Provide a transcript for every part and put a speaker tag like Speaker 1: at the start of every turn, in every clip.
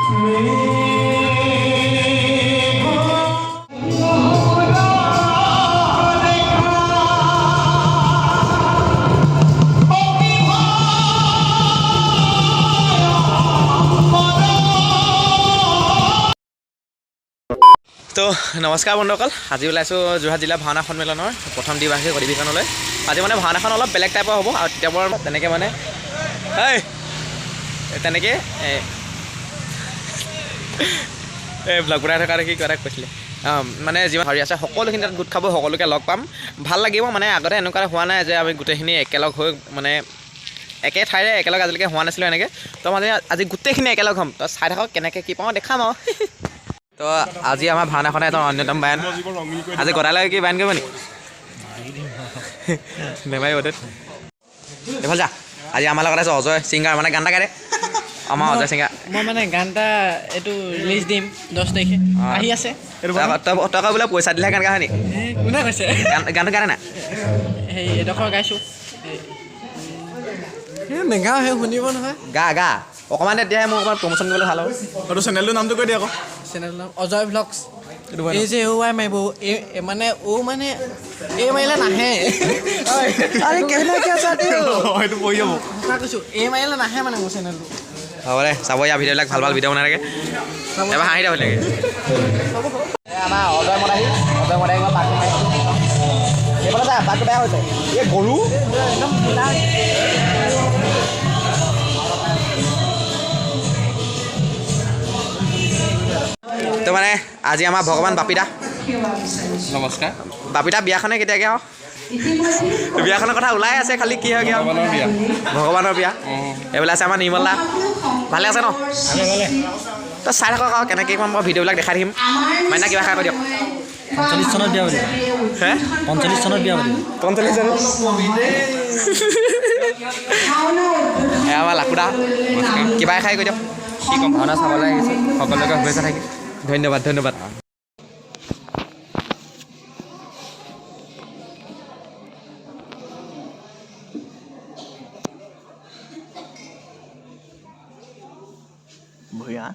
Speaker 1: তো নমস্কাৰ বন্ধুসকল, আজি ওলাইছোঁ যোৰহাট জিলা ভাওনা সন্মিলনৰ প্ৰথম দ্বিবাৰ্ষিক অধিৱেশনলৈ। আজি মানে ভাওনাখন অলপ বেলেগ টাইপৰ হ'ব আৰু তেতিয়াবোৰ তেনেকৈ মানে তেনেকৈ এই ব্লগ বনাই থকা দেখি কিবা এটা কৈছিলে মানে যিমান হেৰি আছে সকলোখিনি তাত গোট খাব, সকলোকে লগ পাম, ভাল লাগিব। মানে আগতে এনেকুৱা হোৱা নাই যে আমি গোটেইখিনি একেলগ হৈ মানে একে ঠাইৰে একেলগ আজিলৈকে হোৱা নাছিলোঁ এনেকৈ। তো মানে আজি গোটেইখিনি একেলগ হ'ম, তো চাই থাকক কেনেকৈ কি পাওঁ দেখাম আৰু। তো আজি আমাৰ ভাওনাখনে এটা অন্যতম বায়ন। আজি গদালৈ কি বায়ন কৰিব নি নেমাৰিব দেই এইফালে যা। আজি আমাৰ লগত আছে অজয় ছিংগাৰ, মানে গান এটা গাই দে। আমাৰ অজয় ছিংগাৰ।
Speaker 2: মই মানে গান এটা এইটো ৰিলিজ দিম 10 তাৰিখে আহি আছে।
Speaker 1: তই বোলে পইচা দিলেহে গান গায় নি?
Speaker 2: কোনে কৈছে?
Speaker 1: গানটো গানে নাই?
Speaker 2: সেই এডোখৰ গাইছোঁ নেগাওঁ, সেই শুনিব নহয়।
Speaker 1: গা গা অকণমান তেতিয়াহে মোৰ অকণমান প্ৰমোশ্যন কৰিবলৈ ভাল হ'ব।
Speaker 3: আৰু চেনেলটোৰ নামটো কৈ দিয়ে আকৌ।
Speaker 2: চেনেলৰ নাম অজয় ভ্লগছ। এই যে ৱাই মাৰিব মানে মানে এই মাৰিলে নাহে।
Speaker 1: আৰে কেনেকৈ আছা
Speaker 3: সেইটো পঢ়ি যাব।
Speaker 2: সঁচা কৈছোঁ, এই মাৰিলে নাহে মানে মোৰ চেনেলটো।
Speaker 1: হ'ব দে, চাব ইয়াৰ ভিডিঅ'বিলাক ভাল ভাল ভিডিঅ' বনাই থাকে। এবাৰ হাঁহি দিব লাগে। আমাৰ অজয় মদাহী মই পাকটো মাৰিছোঁ। এইফালে যা, পাকটো বেয়া হৈছে। এই গৰু
Speaker 2: একদম
Speaker 1: তো মানে আজি আমাৰ ভগৱান বাপিদা।
Speaker 3: নমস্কাৰ।
Speaker 1: বাপিদা বিয়াখনে কেতিয়াকৈ আৰু বিয়াখনৰ কথা ওলাই আছে, খালি কি হয় কি হয় ভগৱানৰ বিয়া। এইবিলাক আছে আমাৰ নিৰ্মল দা, ভালে আছে ন? তো চাই থাকক আৰু কেনেকৈ মই ভিডিঅ'বিলাক দেখাই থাকিম। মানে কিবা খাই কৈ দিয়ক।
Speaker 3: 45 চনত বিয়া পাতিব।
Speaker 1: হে
Speaker 3: 45 চনত বিয়া পাতিব।
Speaker 1: 45 চনত আমাৰ লাকুদা, কিবা খাই কৈ দিয়ক।
Speaker 3: কি ক'ম, ভাওনা চাবলৈ আহিছোঁ, সকলোকে শুভেচ্ছা থাকিল।
Speaker 1: ধন্যবাদ ধন্যবাদ। ভূঞা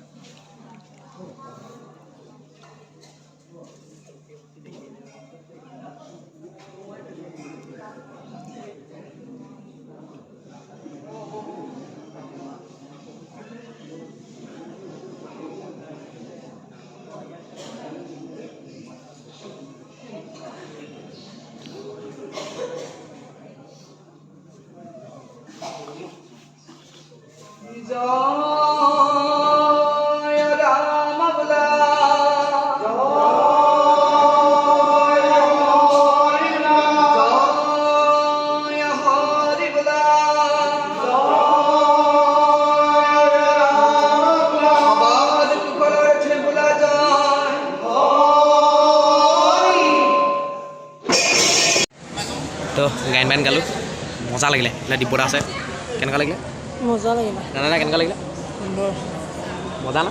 Speaker 1: তো গায়ন বায়ন গালোঁ, মজা লাগিলে। এইফালে দিব্যদা আছে, কেনেকুৱা লাগিলে?
Speaker 2: মজা লাগিলে।
Speaker 1: দাদা কেনেকুৱা লাগিলে? মজা ন?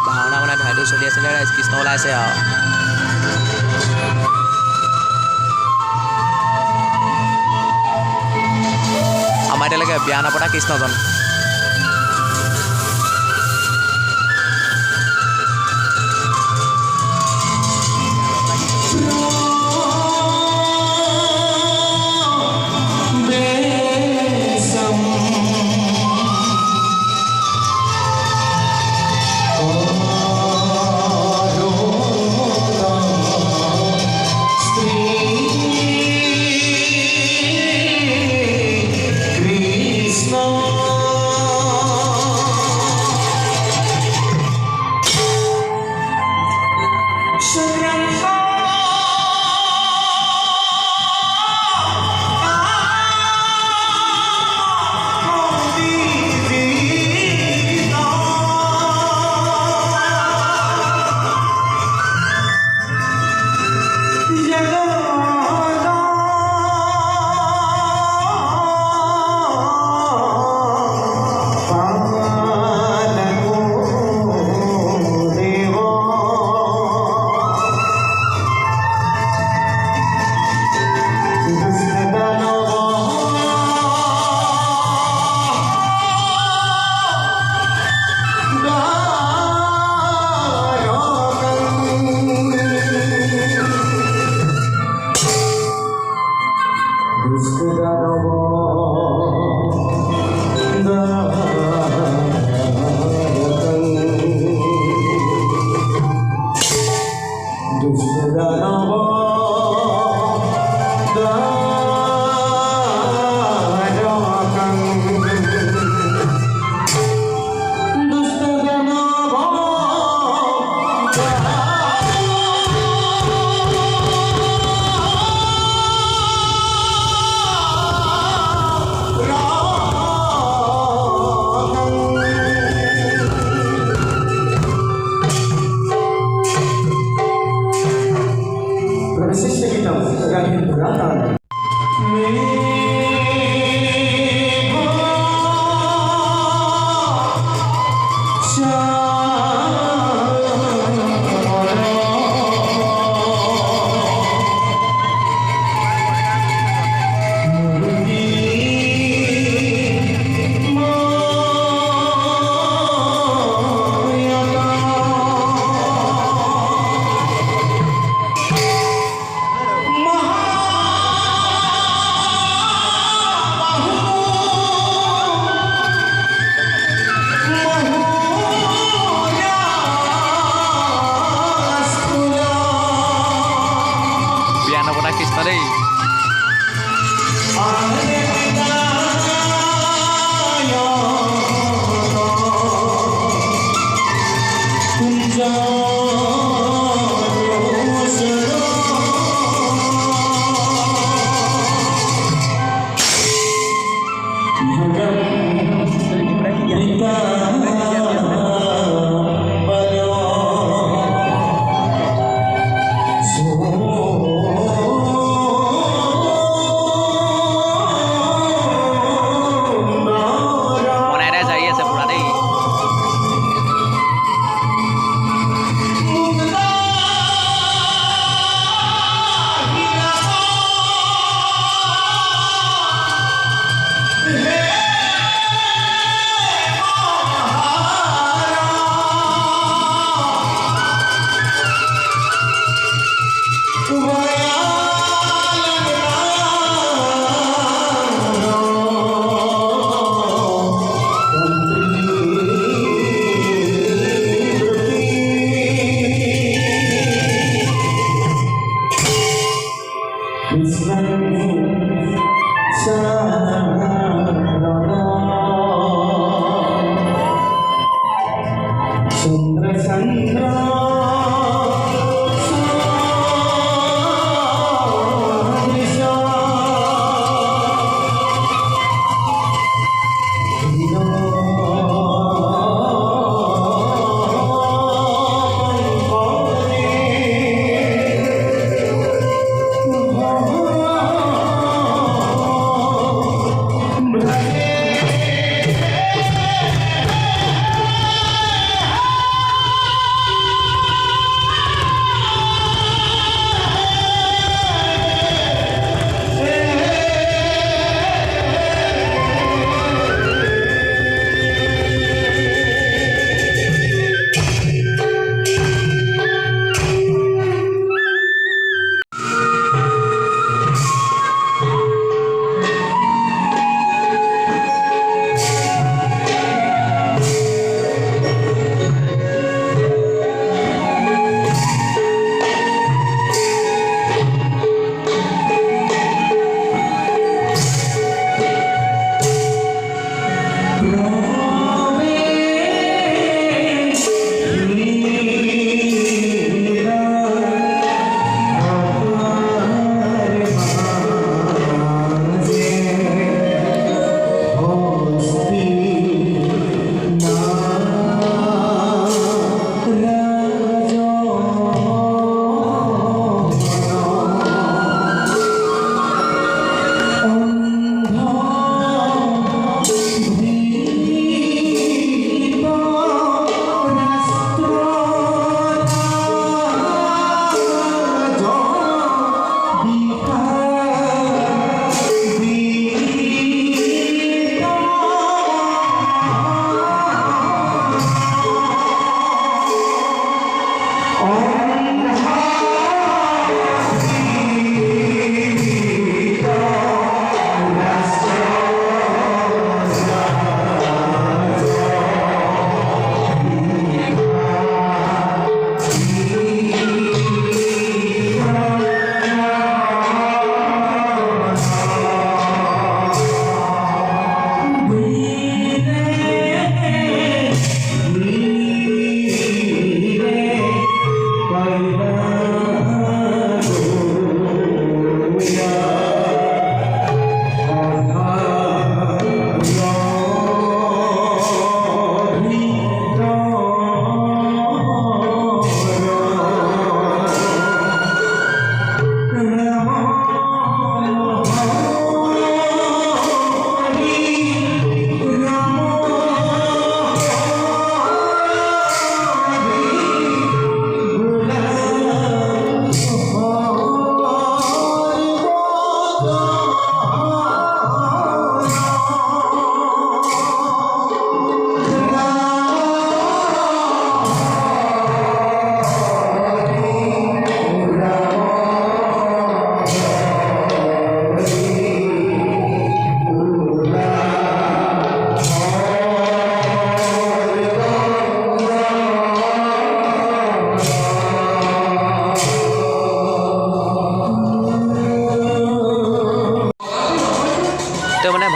Speaker 1: ভাওনা মানে ধাইটো চলি আছিলে, কৃষ্ণ ওলাইছে আৰু আমাৰ এতিয়ালৈকে বিয়া নপতা কৃষ্ণজন।
Speaker 4: Krishna Dusta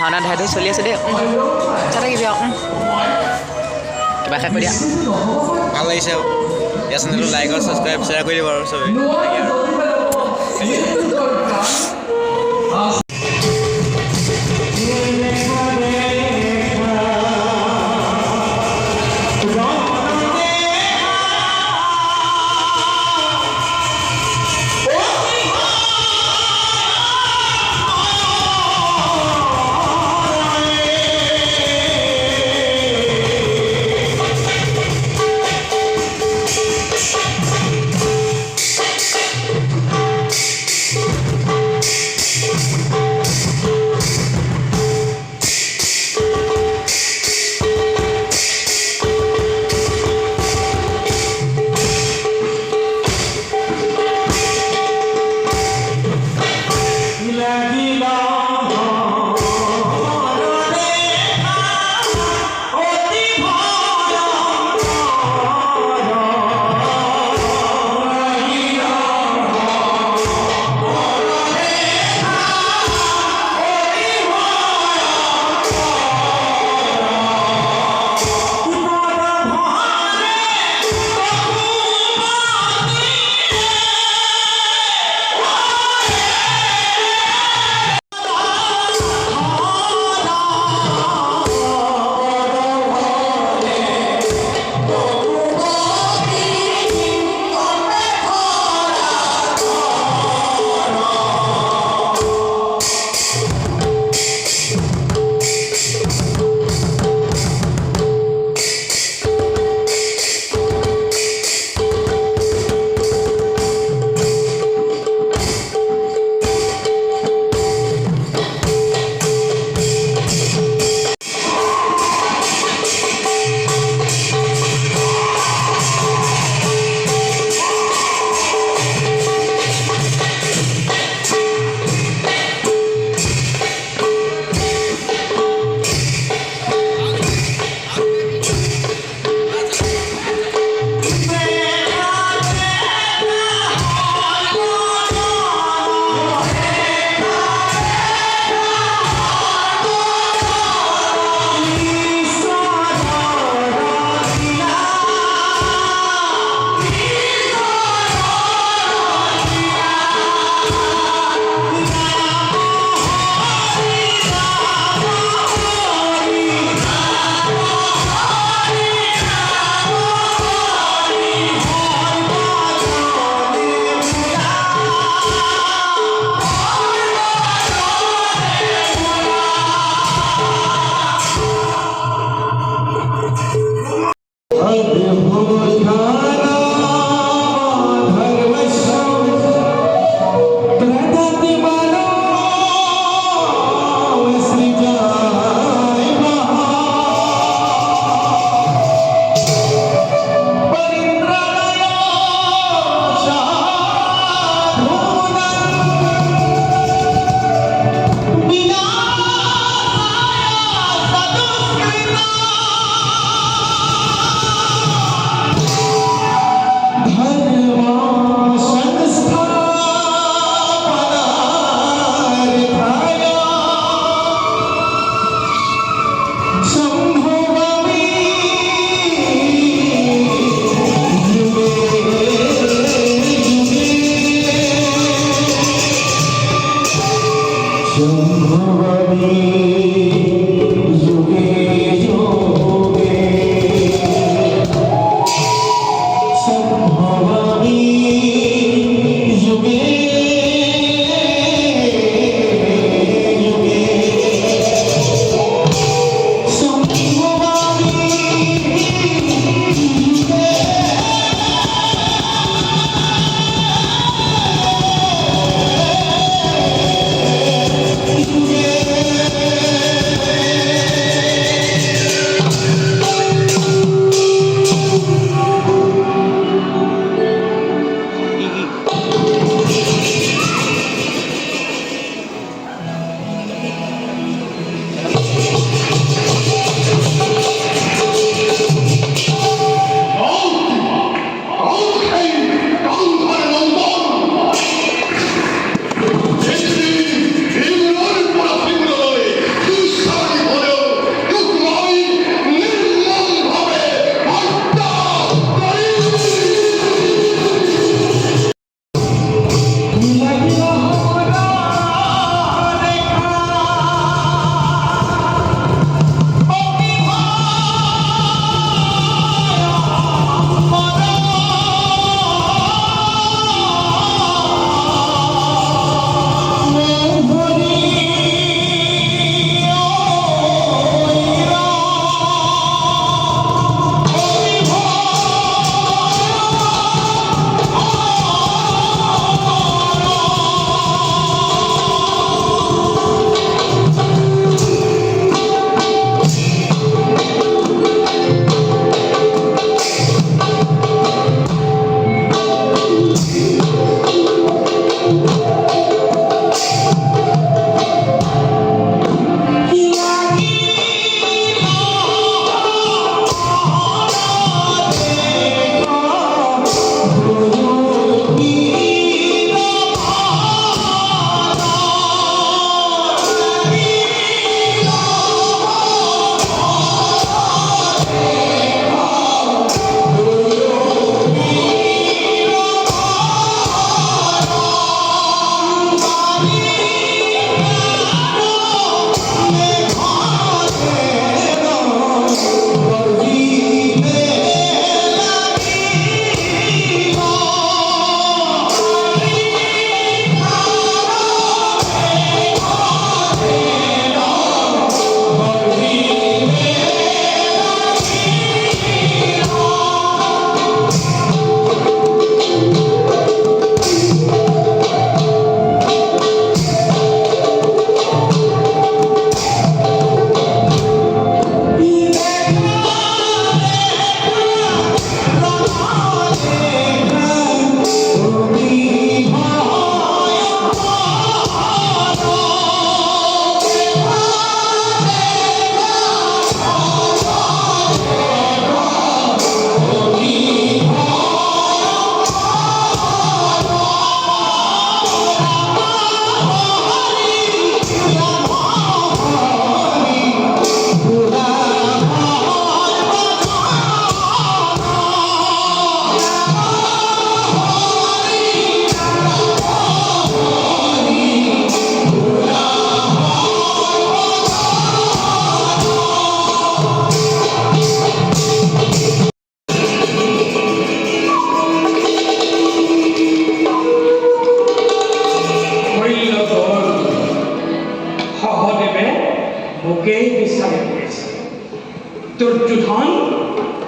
Speaker 1: ভাওনা ধাই ধুই চলি আছে দেই চাই থাকিবি আৰু কিবা খাই কৈ দিয়া
Speaker 4: ভাল লাগিছে আৰু ইয়াৰ চেনেলটো লাইক আৰু ছাবস্ক্ৰাইব শ্বেয়াৰ কৰি দিব আৰু চবেই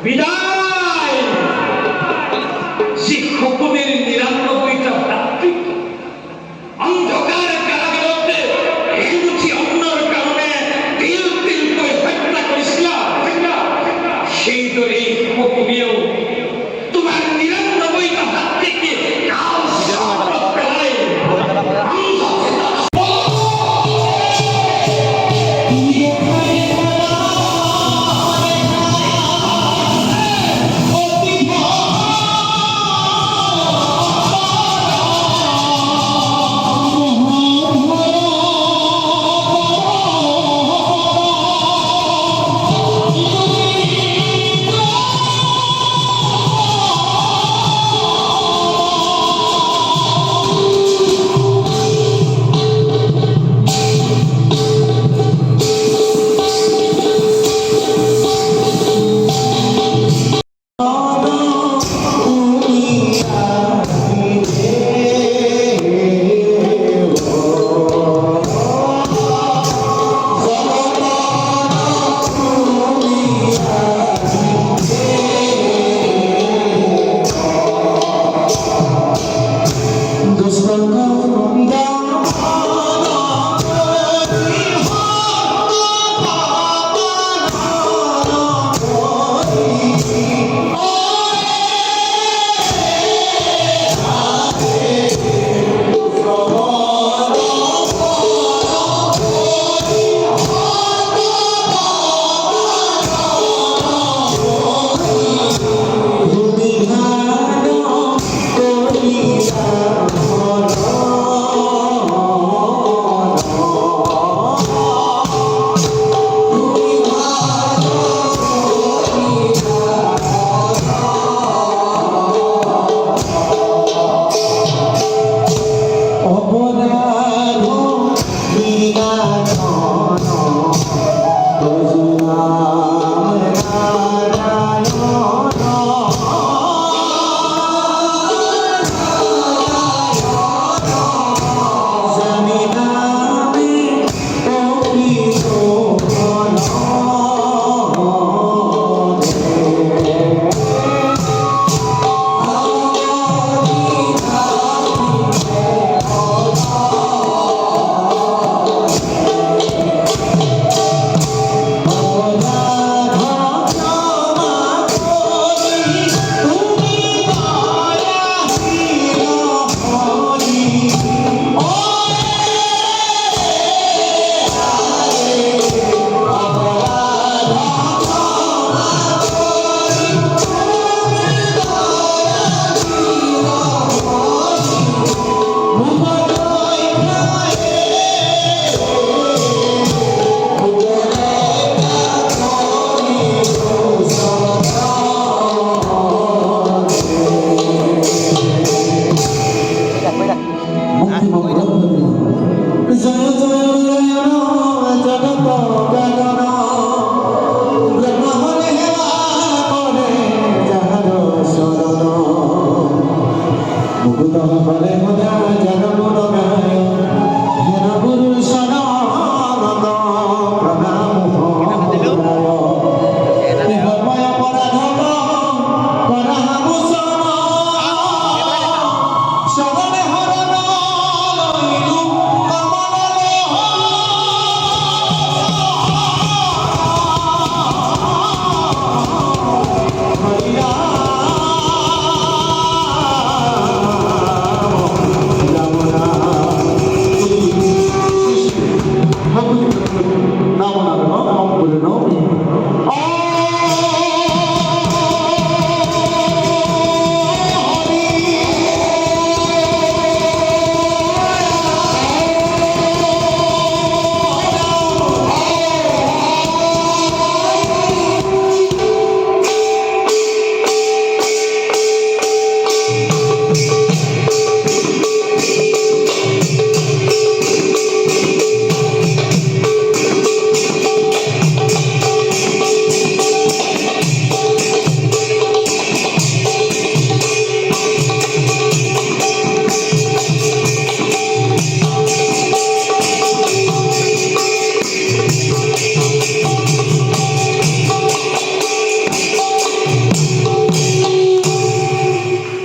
Speaker 5: বিদায় শিক্ষকদের ৯৯টা ভ্রাতৃত্ব অন্ধকার কারাগারে এই বুঝি অন্যর কারণে তিল তিল করে হত্যা করেছিলাম সেই দরে তুমিও তোমার ৯৯টা ভ্রাতৃত্বকে কাল সকালে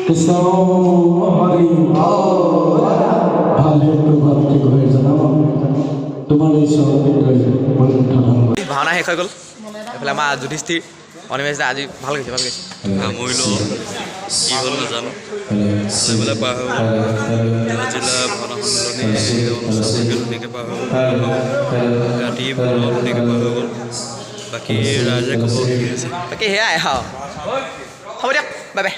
Speaker 6: কৃষ্ণ হৰি ভাল হেতু ভাতৃ হৈ জনাব তোমাৰ এই
Speaker 1: ভাওনা শেষ হৈ গ'ল এইফালে আমাৰ যুধিষ্ঠিৰ অনিমেষ দা আজি ভাল গৈছে
Speaker 4: সামৰিলোঁ কি হ'ল নাজানো বোলে পাৰ হৈ গ'ল জিলা ভাওনা সন্মিলনী অনুষ্ঠানকে ধুনীয়াকৈ পাৰ হৈ গ'ল ৰাতি ধুনীয়াকৈ পাৰ হৈ গ'ল বাকী ৰাইজে ক'ব কি হৈছে
Speaker 1: বাকী সেয়াই হ'ব দিয়ক বাই বাই